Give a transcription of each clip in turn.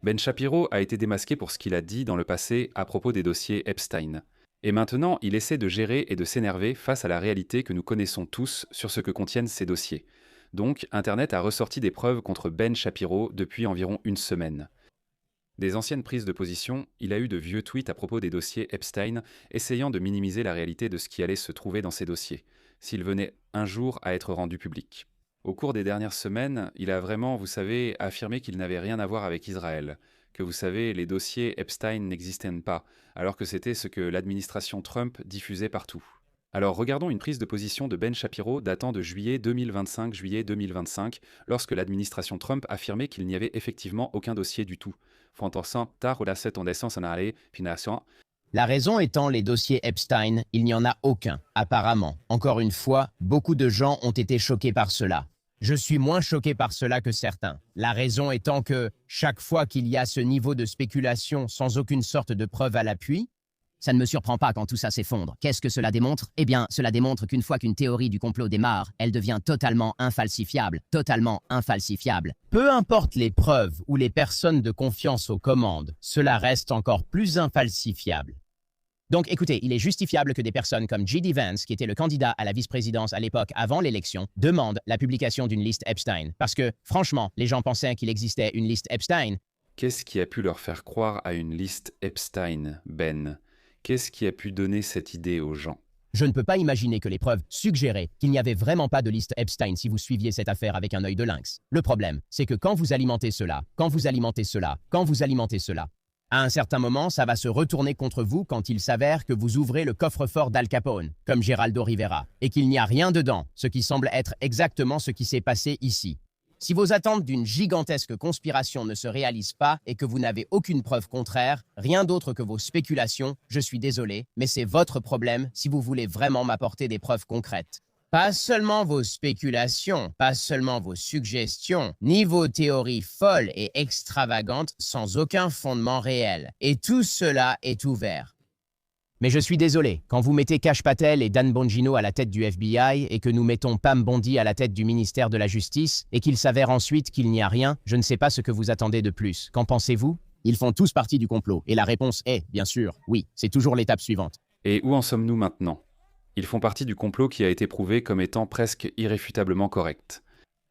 Ben Shapiro a été démasqué pour ce qu'il a dit dans le passé à propos des dossiers Epstein. Et maintenant, il essaie de gérer et de s'énerver face à la réalité que nous connaissons tous sur ce que contiennent ces dossiers. Donc, Internet a ressorti des preuves contre Ben Shapiro depuis environ une semaine. Des anciennes prises de position, il a eu de vieux tweets à propos des dossiers Epstein, essayant de minimiser la réalité de ce qui allait se trouver dans ces dossiers, s'ils venaient un jour à être rendus publics. Au cours des dernières semaines, il a vraiment, vous savez, affirmé qu'il n'avait rien à voir avec Israël, que vous savez, les dossiers Epstein n'existaient pas, alors que c'était ce que l'administration Trump diffusait partout. Alors regardons une prise de position de Ben Shapiro datant de juillet 2025, lorsque l'administration Trump affirmait qu'il n'y avait effectivement aucun dossier du tout. La raison étant les dossiers Epstein, il n'y en a aucun, apparemment. Encore une fois, beaucoup de gens ont été choqués par cela. Je suis moins choqué par cela que certains. La raison étant que, chaque fois qu'il y a ce niveau de spéculation sans aucune sorte de preuve à l'appui, ça ne me surprend pas quand tout ça s'effondre. Qu'est-ce que cela démontre? Eh bien, cela démontre qu'une fois qu'une théorie du complot démarre, elle devient totalement infalsifiable. Totalement infalsifiable. Peu importe les preuves ou les personnes de confiance aux commandes, cela reste encore plus infalsifiable. Donc écoutez, il est justifiable que des personnes comme J.D. Vance, qui était le candidat à la vice-présidence à l'époque avant l'élection, demandent la publication d'une liste Epstein. Parce que, franchement, les gens pensaient qu'il existait une liste Epstein. Qu'est-ce qui a pu leur faire croire à une liste Epstein, Ben? Qu'est-ce qui a pu donner cette idée aux gens? Je ne peux pas imaginer que les preuves suggéraient qu'il n'y avait vraiment pas de liste Epstein si vous suiviez cette affaire avec un œil de lynx. Le problème, c'est que quand vous alimentez cela, à un certain moment, ça va se retourner contre vous quand il s'avère que vous ouvrez le coffre-fort d'Al Capone, comme Geraldo Rivera, et qu'il n'y a rien dedans, ce qui semble être exactement ce qui s'est passé ici. Si vos attentes d'une gigantesque conspiration ne se réalisent pas et que vous n'avez aucune preuve contraire, rien d'autre que vos spéculations, je suis désolé, mais c'est votre problème si vous voulez vraiment m'apporter des preuves concrètes. Pas seulement vos spéculations, pas seulement vos suggestions, ni vos théories folles et extravagantes sans aucun fondement réel. Et tout cela est ouvert. Mais je suis désolé, quand vous mettez Kash Patel et Dan Bongino à la tête du FBI et que nous mettons Pam Bondi à la tête du ministère de la Justice et qu'il s'avère ensuite qu'il n'y a rien, je ne sais pas ce que vous attendez de plus. Qu'en pensez-vous? Ils font tous partie du complot. Et la réponse est, bien sûr, oui. C'est toujours l'étape suivante. Et où en sommes-nous maintenant? Ils font partie du complot qui a été prouvé comme étant presque irréfutablement correct.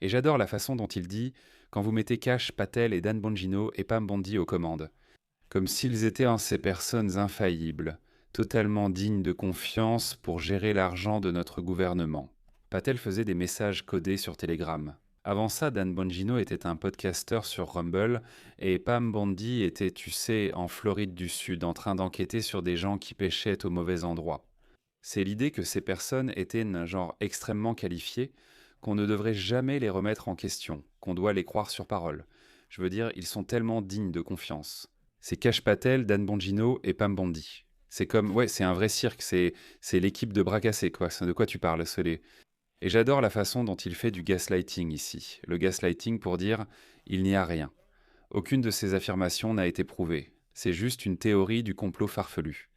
Et j'adore la façon dont il dit « quand vous mettez Kash Patel et Dan Bongino et Pam Bondi aux commandes ». Comme s'ils étaient ces personnes infaillibles, totalement dignes de confiance pour gérer l'argent de notre gouvernement. Patel faisait des messages codés sur Telegram. Avant ça, Dan Bongino était un podcasteur sur Rumble et Pam Bondi était, tu sais, en Floride du Sud, en train d'enquêter sur des gens qui pêchaient au mauvais endroit. C'est l'idée que ces personnes étaient un genre extrêmement qualifiées, qu'on ne devrait jamais les remettre en question, qu'on doit les croire sur parole. Je veux dire, ils sont tellement dignes de confiance. C'est Kash Patel, Dan Bongino et Pam Bondi. C'est comme, ouais, c'est un vrai cirque, c'est l'équipe de bras cassés, quoi. C'est de quoi tu parles, Et j'adore la façon dont il fait du gaslighting ici. Le gaslighting pour dire, il n'y a rien. Aucune de ces affirmations n'a été prouvée. C'est juste une théorie du complot farfelu.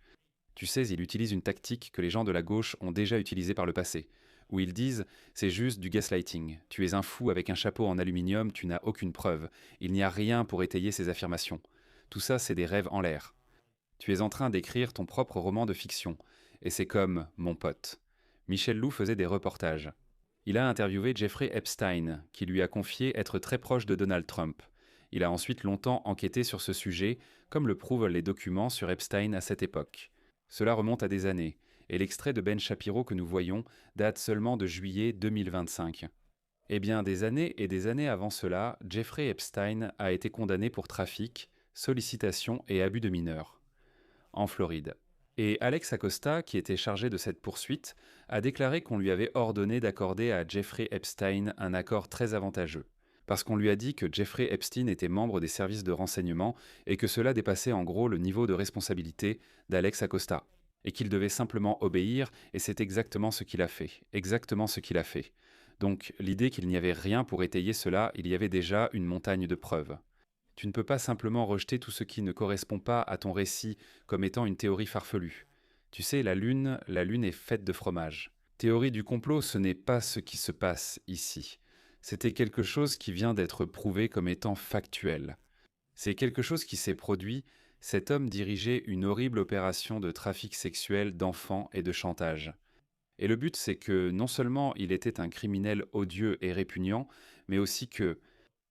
Tu sais, il utilise une tactique que les gens de la gauche ont déjà utilisée par le passé, où ils disent « c'est juste du gaslighting, tu es un fou avec un chapeau en aluminium, tu n'as aucune preuve, il n'y a rien pour étayer ces affirmations. Tout ça, c'est des rêves en l'air. Tu es en train d'écrire ton propre roman de fiction, et c'est comme mon pote. » Michel Lou faisait des reportages. Il a interviewé Jeffrey Epstein, qui lui a confié être très proche de Donald Trump. Il a ensuite longtemps enquêté sur ce sujet, comme le prouvent les documents sur Epstein à cette époque. Cela remonte à des années, et l'extrait de Ben Shapiro que nous voyons date seulement de juillet 2025. Eh bien, des années et des années avant cela, Jeffrey Epstein a été condamné pour trafic, sollicitation et abus de mineurs, en Floride. Et Alex Acosta, qui était chargé de cette poursuite, a déclaré qu'on lui avait ordonné d'accorder à Jeffrey Epstein un accord très avantageux, parce qu'on lui a dit que Jeffrey Epstein était membre des services de renseignement et que cela dépassait en gros le niveau de responsabilité d'Alex Acosta, et qu'il devait simplement obéir, et c'est exactement ce qu'il a fait, exactement ce qu'il a fait. Donc l'idée qu'il n'y avait rien pour étayer cela, il y avait déjà une montagne de preuves. Tu ne peux pas simplement rejeter tout ce qui ne correspond pas à ton récit comme étant une théorie farfelue. Tu sais, la lune est faite de fromage. Théorie du complot, ce n'est pas ce qui se passe ici. C'était quelque chose qui vient d'être prouvé comme étant factuel. C'est quelque chose qui s'est produit. Cet homme dirigeait une horrible opération de trafic sexuel d'enfants et de chantage. Et le but, c'est que non seulement il était un criminel odieux et répugnant, mais aussi que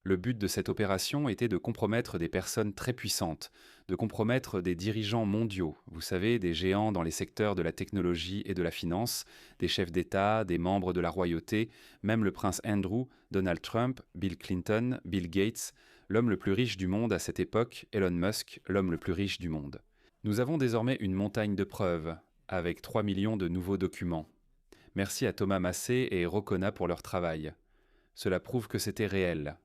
le but de cette opération était de compromettre des personnes très puissantes, de compromettre des dirigeants mondiaux, vous savez, des géants dans les secteurs de la technologie et de la finance, des chefs d'État, des membres de la royauté, même le prince Andrew, Donald Trump, Bill Clinton, Bill Gates, l'homme le plus riche du monde à cette époque, Elon Musk, l'homme le plus riche du monde. Nous avons désormais une montagne de preuves, avec 3 millions de nouveaux documents. Merci à Thomas Massé et Rocona pour leur travail. Cela prouve que c'était réel.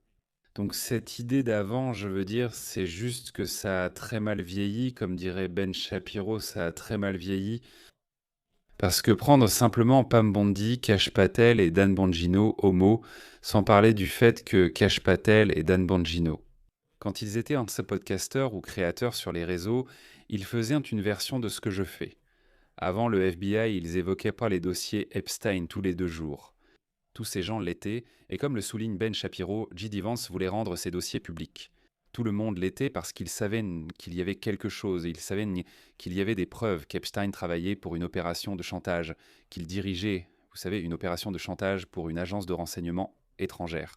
Donc cette idée d'avant, je veux dire, c'est juste que ça a très mal vieilli, comme dirait Ben Shapiro, ça a très mal vieilli. Parce que prendre simplement Pam Bondi, Kash Patel et Dan Bongino au mot, sans parler du fait que Kash Patel et Dan Bongino, quand ils étaient podcasteurs ou créateurs sur les réseaux, ils faisaient une version de ce que je fais. Avant le FBI, ils évoquaient pas les dossiers Epstein tous les 2 jours. Tous ces gens l'étaient, et comme le souligne Ben Shapiro, J.D. Vance voulait rendre ces dossiers publics. Tout le monde l'était parce qu'il savait qu'il y avait quelque chose, et il savait qu'il y avait des preuves qu'Epstein travaillait pour une opération de chantage, qu'il dirigeait, vous savez, une opération de chantage pour une agence de renseignement étrangère.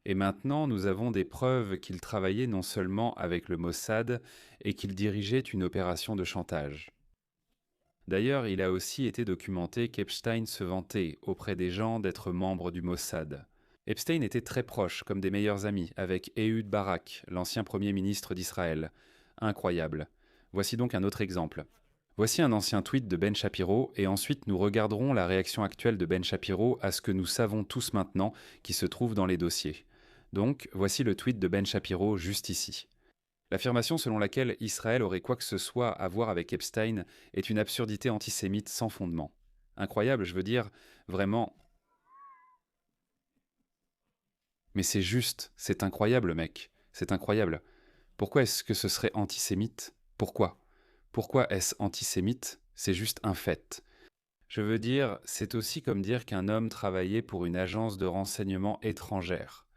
Et maintenant, nous avons des preuves qu'il travaillait non seulement avec le Mossad, et qu'il dirigeait une opération de chantage. D'ailleurs, il a aussi été documenté qu'Epstein se vantait auprès des gens d'être membre du Mossad. Epstein était très proche, comme des meilleurs amis, avec Ehud Barak, l'ancien premier ministre d'Israël. Incroyable. Voici donc un autre exemple. Voici un ancien tweet de Ben Shapiro, et ensuite nous regarderons la réaction actuelle de Ben Shapiro à ce que nous savons tous maintenant qui se trouve dans les dossiers. Donc, voici le tweet de Ben Shapiro juste ici. L'affirmation selon laquelle Israël aurait quoi que ce soit à voir avec Epstein est une absurdité antisémite sans fondement. Incroyable, je veux dire, vraiment. Mais c'est juste, c'est incroyable, mec, c'est incroyable. Pourquoi est-ce que ce serait antisémite ? Pourquoi ? Pourquoi est-ce antisémite ? C'est juste un fait. Je veux dire, c'est aussi comme dire qu'un homme travaillait pour une agence de renseignement étrangère.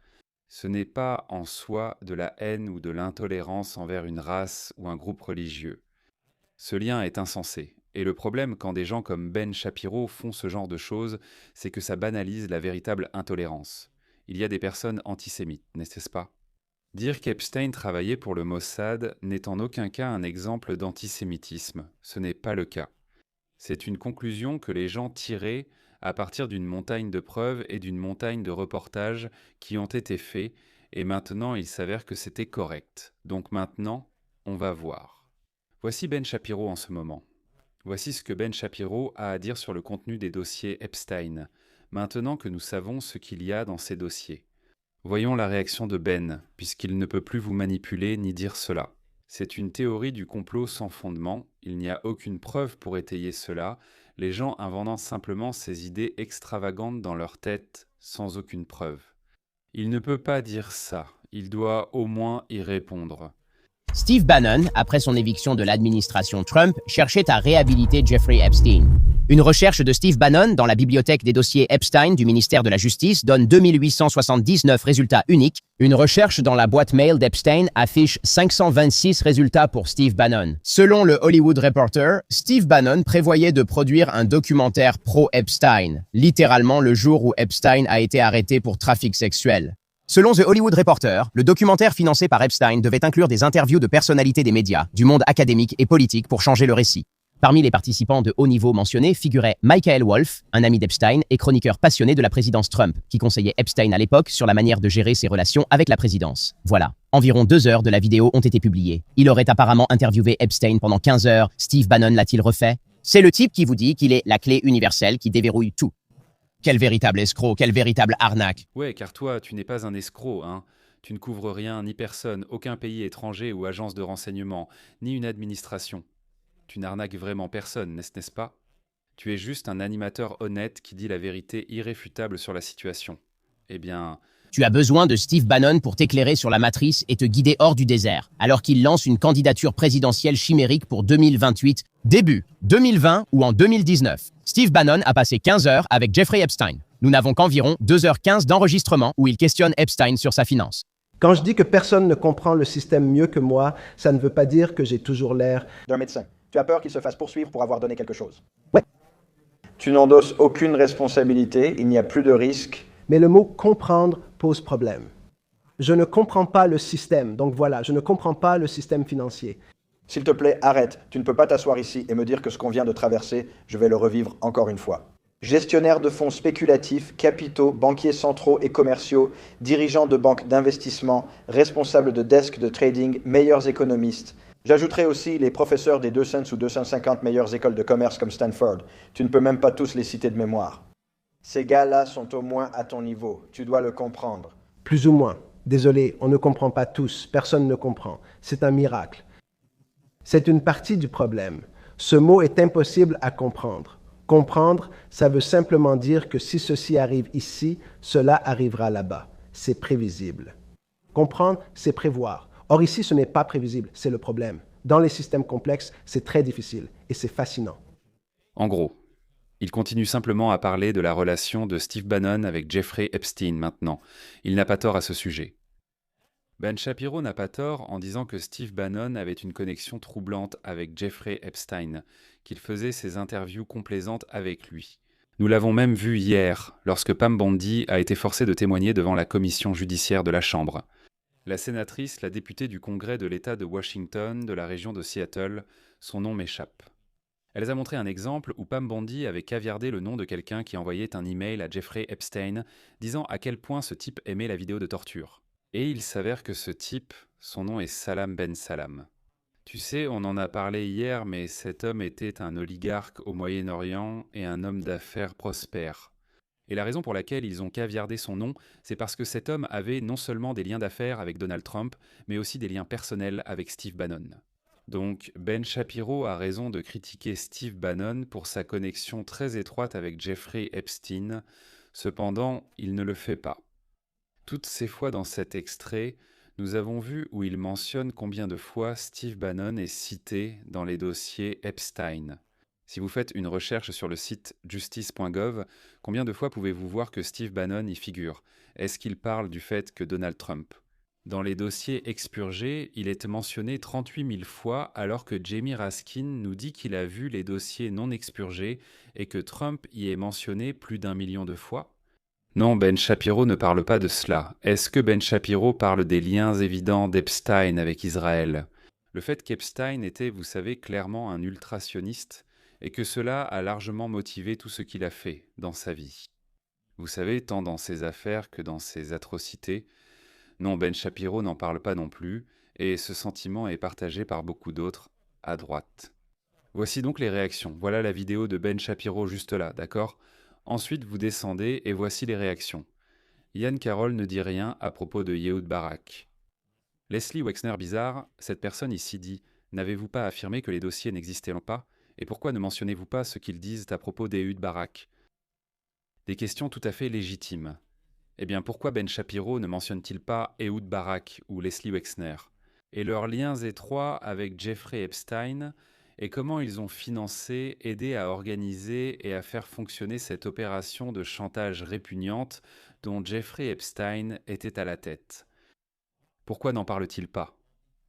Ce n'est pas en soi de la haine ou de l'intolérance envers une race ou un groupe religieux. Ce lien est insensé. Et le problème quand des gens comme Ben Shapiro font ce genre de choses, c'est que ça banalise la véritable intolérance. Il y a des personnes antisémites, n'est-ce pas ? Dire qu'Epstein travaillait pour le Mossad n'est en aucun cas un exemple d'antisémitisme. Ce n'est pas le cas. C'est une conclusion que les gens tiraient à partir d'une montagne de preuves et d'une montagne de reportages qui ont été faits, et maintenant il s'avère que c'était correct. Donc maintenant, on va voir. Voici Ben Shapiro en ce moment. Voici ce que Ben Shapiro a à dire sur le contenu des dossiers Epstein, maintenant que nous savons ce qu'il y a dans ces dossiers. Voyons la réaction de Ben, puisqu'il ne peut plus vous manipuler ni dire cela. C'est une théorie du complot sans fondement, il n'y a aucune preuve pour étayer cela, les gens inventant simplement ces idées extravagantes dans leur tête sans aucune preuve. Il ne peut pas dire ça, il doit au moins y répondre. Steve Bannon, après son éviction de l'administration Trump, cherchait à réhabiliter Jeffrey Epstein. Une recherche de Steve Bannon dans la bibliothèque des dossiers Epstein du ministère de la Justice donne 2879 résultats uniques. Une recherche dans la boîte mail d'Epstein affiche 526 résultats pour Steve Bannon. Selon le Hollywood Reporter, Steve Bannon prévoyait de produire un documentaire pro-Epstein, littéralement le jour où Epstein a été arrêté pour trafic sexuel. Selon The Hollywood Reporter, le documentaire financé par Epstein devait inclure des interviews de personnalités des médias, du monde académique et politique pour changer le récit. Parmi les participants de haut niveau mentionnés figurait Michael Wolff, un ami d'Epstein et chroniqueur passionné de la présidence Trump, qui conseillait Epstein à l'époque sur la manière de gérer ses relations avec la présidence. Voilà. Environ 2 heures de la vidéo ont été publiées. Il aurait apparemment interviewé Epstein pendant 15 heures. Steve Bannon l'a-t-il refait ? C'est le type qui vous dit qu'il est la clé universelle qui déverrouille tout. Quel véritable escroc, quelle véritable arnaque. Ouais, car toi, tu n'es pas un escroc, hein. Tu ne couvres rien, ni personne, aucun pays étranger ou agence de renseignement, ni une administration. Tu n'arnaques vraiment personne, n'est-ce pas ? Tu es juste un animateur honnête qui dit la vérité irréfutable sur la situation. Eh bien... Tu as besoin de Steve Bannon pour t'éclairer sur la matrice et te guider hors du désert, alors qu'il lance une candidature présidentielle chimérique pour 2028, début 2020 ou en 2019. Steve Bannon a passé 15 heures avec Jeffrey Epstein. Nous n'avons qu'environ 2h15 d'enregistrement où il questionne Epstein sur sa finance. Quand je dis que personne ne comprend le système mieux que moi, ça ne veut pas dire que j'ai toujours l'air d'un médecin. Tu as peur qu'il se fasse poursuivre pour avoir donné quelque chose. Ouais. Tu n'endosses aucune responsabilité, il n'y a plus de risque. Mais le mot comprendre pose problème. Je ne comprends pas le système, donc voilà, je ne comprends pas le système financier. S'il te plaît, arrête. Tu ne peux pas t'asseoir ici et me dire que ce qu'on vient de traverser, je vais le revivre encore une fois. Gestionnaires de fonds spéculatifs, capitaux, banquiers centraux et commerciaux, dirigeants de banques d'investissement, responsables de desks de trading, meilleurs économistes. J'ajouterai aussi les professeurs des 200 ou 250 meilleures écoles de commerce comme Stanford. Tu ne peux même pas tous les citer de mémoire. Ces gars-là sont au moins à ton niveau. Tu dois le comprendre. Plus ou moins. Désolé, on ne comprend pas tous. Personne ne comprend. C'est un miracle. C'est une partie du problème. Ce mot est impossible à comprendre. Comprendre, ça veut simplement dire que si ceci arrive ici, cela arrivera là-bas. C'est prévisible. Comprendre, c'est prévoir. Or ici, ce n'est pas prévisible, c'est le problème. Dans les systèmes complexes, c'est très difficile et c'est fascinant. En gros, il continue simplement à parler de la relation de Steve Bannon avec Jeffrey Epstein maintenant. Il n'a pas tort à ce sujet. Ben Shapiro n'a pas tort en disant que Steve Bannon avait une connexion troublante avec Jeffrey Epstein, qu'il faisait ses interviews complaisantes avec lui. Nous l'avons même vu hier, lorsque Pam Bondi a été forcée de témoigner devant la commission judiciaire de la Chambre. La sénatrice, la députée du Congrès de l'État de Washington, de la région de Seattle, son nom m'échappe. Elle a montré un exemple où Pam Bondi avait caviardé le nom de quelqu'un qui envoyait un email à Jeffrey Epstein disant à quel point ce type aimait la vidéo de torture. Et il s'avère que ce type, son nom est Salam Ben Salam. Tu sais, on en a parlé hier, mais cet homme était un oligarque au Moyen-Orient et un homme d'affaires prospère. Et la raison pour laquelle ils ont caviardé son nom, c'est parce que cet homme avait non seulement des liens d'affaires avec Donald Trump, mais aussi des liens personnels avec Steve Bannon. Donc Ben Shapiro a raison de critiquer Steve Bannon pour sa connexion très étroite avec Jeffrey Epstein, cependant il ne le fait pas. Toutes ces fois dans cet extrait, nous avons vu où il mentionne combien de fois Steve Bannon est cité dans les dossiers Epstein. Si vous faites une recherche sur le site justice.gov, combien de fois pouvez-vous voir que Steve Bannon y figure? Est-ce qu'il parle du fait que Donald Trump? Dans les dossiers expurgés, il est mentionné 38 000 fois alors que Jamie Raskin nous dit qu'il a vu les dossiers non expurgés et que Trump y est mentionné plus d'1 million de fois. Non, Ben Shapiro ne parle pas de cela. Est-ce que Ben Shapiro parle des liens évidents d'Epstein avec Israël? Le fait qu'Epstein était, vous savez, clairement un ultra-sioniste et que cela a largement motivé tout ce qu'il a fait dans sa vie. Vous savez, tant dans ses affaires que dans ses atrocités. Non, Ben Shapiro n'en parle pas non plus, et ce sentiment est partagé par beaucoup d'autres à droite. Voici donc les réactions. Voilà la vidéo de Ben Shapiro juste là, d'accord? Ensuite, vous descendez et voici les réactions. Yann Carroll ne dit rien à propos de Ehud Barak. Leslie Wexner-Bizarre, cette personne ici dit « N'avez-vous pas affirmé que les dossiers n'existaient pas? Et pourquoi ne mentionnez-vous pas ce qu'ils disent à propos d'Ehud Barak ?» Des questions tout à fait légitimes. Eh bien, pourquoi Ben Shapiro ne mentionne-t-il pas Ehud Barak ou Leslie Wexner? Et leurs liens étroits avec Jeffrey Epstein et comment ils ont financé, aidé à organiser et à faire fonctionner cette opération de chantage répugnante dont Jeffrey Epstein était à la tête. Pourquoi n'en parle-t-il pas?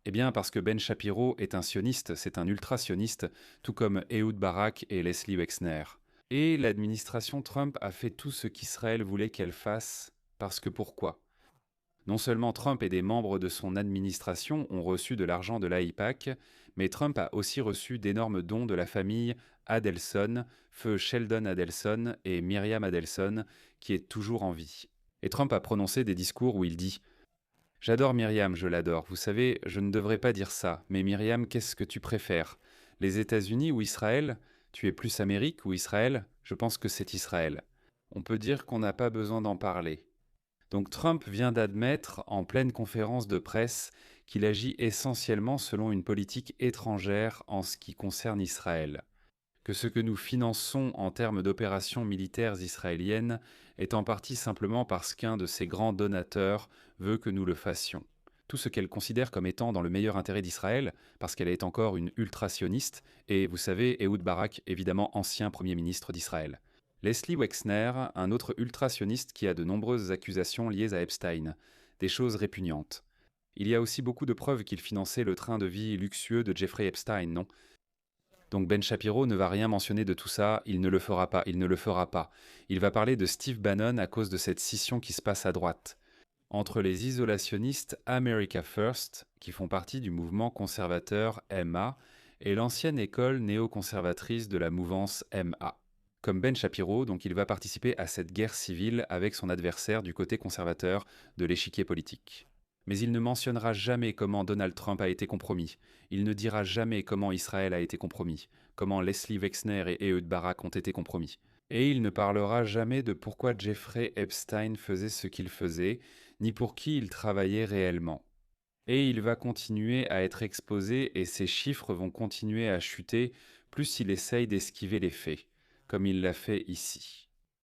Eh bien parce que Ben Shapiro est un sioniste, c'est un ultra-sioniste, tout comme Ehud Barak et Leslie Wexner. Et l'administration Trump a fait tout ce qu'Israël voulait qu'elle fasse, parce que pourquoi? Non seulement Trump et des membres de son administration ont reçu de l'argent de l'AIPAC, mais Trump a aussi reçu d'énormes dons de la famille Adelson, feu Sheldon Adelson et Myriam Adelson, qui est toujours en vie. Et Trump a prononcé des discours où il dit « J'adore Myriam, je l'adore. Vous savez, je ne devrais pas dire ça, mais Myriam, qu'est-ce que tu préfères? Les États-Unis ou Israël? Tu es plus Amérique ou Israël? Je pense que c'est Israël. On peut dire qu'on n'a pas besoin d'en parler. » Donc Trump vient d'admettre en pleine conférence de presse qu'il agit essentiellement selon une politique étrangère en ce qui concerne Israël, que ce que nous finançons en termes d'opérations militaires israéliennes est en partie simplement parce qu'un de ses grands donateurs veut que nous le fassions. Tout ce qu'elle considère comme étant dans le meilleur intérêt d'Israël, parce qu'elle est encore une ultra-sioniste, et vous savez, Ehud Barak, évidemment ancien Premier ministre d'Israël. Leslie Wexner, un autre ultra-sioniste qui a de nombreuses accusations liées à Epstein. des choses répugnantes. Il y a aussi beaucoup de preuves qu'il finançait le train de vie luxueux de Jeffrey Epstein, non? Donc Ben Shapiro ne va rien mentionner de tout ça, il ne le fera pas, il ne le fera pas. Il va parler de Steve Bannon à cause de cette scission qui se passe à droite, entre les isolationnistes America First, qui font partie du mouvement conservateur MA, et l'ancienne école néoconservatrice de la mouvance MA. Comme Ben Shapiro, donc il va participer à cette guerre civile avec son adversaire du côté conservateur de l'échiquier politique. Mais il ne mentionnera jamais comment Donald Trump a été compromis. Il ne dira jamais comment Israël a été compromis, comment Leslie Wexner et Ehud Barak ont été compromis. Et il ne parlera jamais de pourquoi Jeffrey Epstein faisait ce qu'il faisait, ni pour qui il travaillait réellement. Et il va continuer à être exposé et ses chiffres vont continuer à chuter plus il essaye d'esquiver les faits, comme il l'a fait ici.